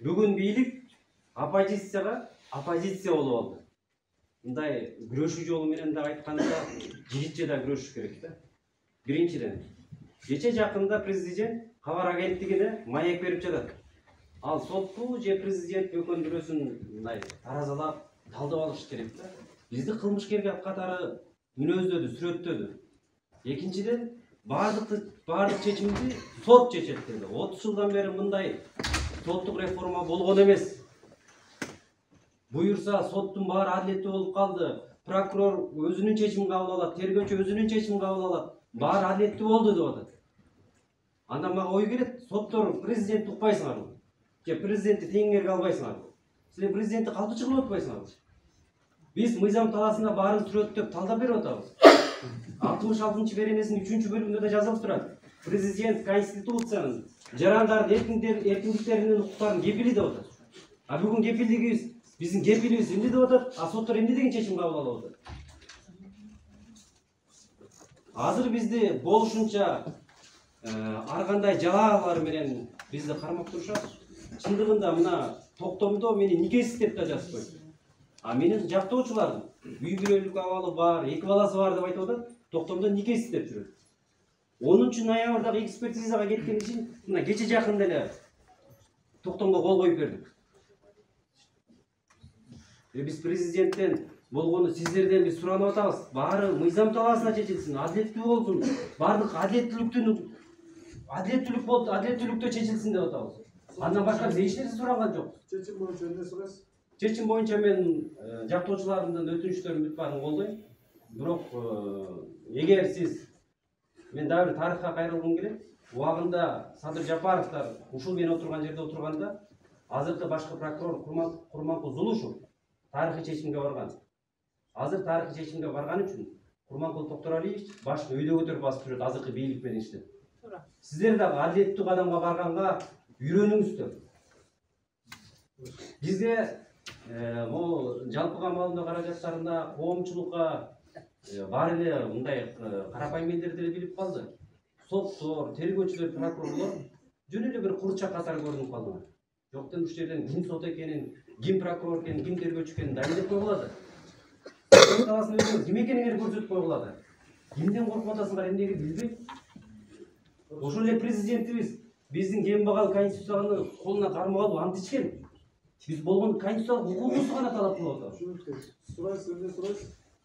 Бүгүн бийлик оппозиция болуп алды. Мындай күрөшүү жолу менен да айтканда жигитче да күрөшүш керек да. Биринчиден, кече жакында президент кабар агенттигине маек берип жатат. Ал сотту же президент өкүндүрөсүн мындай таразалап, талдап алыш керек да. Бизди кылмышкерге катары мүнөздөдү, сүрөттөдү. Экинчиден, бардык чечимди сот чечет деди. 30 жылдан бери мындай соттук реформа болгон эмес. Буюрса соттун баары адилеттүү болуп калды. Прокурор өзүнүн чечимин кабыл алат, тергөөчү өзүнүн чечимин кабыл алат. Баары адилеттүү болду деп атат. Анда мага ой келет, соттор президентти укпайсыңарбы? Же президентти теңгерге албайсыңарбы? Силер президентти калтычы кылып атпайсыңарбы? Биз мыйзам талаасында баарын сүрөттөп талдап берип атабыз. 66-чы беренесинин 3-чү бөлүгүндө да жазылып турат. Президент Конституциянын жарандардын эркиндиктеринин укуктарынын кепили деп атат. А бүгүн кепилдигибиз, биздин кепилибиз эмне деп атат? А соттор эмне деген чечим кабыл алып атат? Азыр бизди болушунча ар кандай жалаалар менен бизди кармап турушат. Чындыгында мына токтомдо мени никесиз деп да жазып койду. А менин жактоочуларым үй бүлөлүк абалы бар, 2 баласы бар деп айтып атат. Токтомдо никесиз деп жүрөт. 10 ноябрдагы экспертизага кеткен үчүн мына кече жакында эле токтомго кол коюп бердик. Биз президенттен болгону сиздерден биз суранып атабыз. Баары мыйзам талаасына чечилсин, адилеттүү болсун. Бардык адилеттүүлүктө чечилсин деп атабыз. Андан башка биз эч нерсе суранган жок. Чечим боюнча эмне сурайсыз? Чечим боюнча мен жактоочуларымдын өтүнүчтөрүн баарын колдойм. Бирок эгер сиз мен дагы бир тарыхка кайрылгым келет. Убагында Садыр Жапаровдор ушул мен отурган жерде отурганда азыркы башкы прокурор Курманкул Зулушев тарыхый чечимге барган. Азыр тарыхый чечимге барган үчүн Курманкул Токторалиевич башын өйдө көтөрүп басып жүрөт азыркы бийлик менен иштеп. Сиздер дагы адилеттүү кадамга барганга үйрөнүңүздөр. Бизге могу жалпыга маалымдоо каражаттарында коомчулукка бар эле мындай карапайым элдер деле билип калды. Соттор, тергөөчүлөр, прокурорлор жөн эле бир курчак катары көрүнүп калды. Жоктон ушул жерден ким сот экенин, ким прокурор экенин, ким тергөөчү экенин дайындап койгула да. Ким экениңерди көрсөтүп койгула да. Кимден коркуп атасыңар эмнеге билбейм. Ошол эле президентибиз биздин кембагал конституцияны колуна кармап алып ант ичкен. Биз болгон конституциялык укугубузду гана талап кылып атабыз. Сурайсыз, эмне сурайсыз?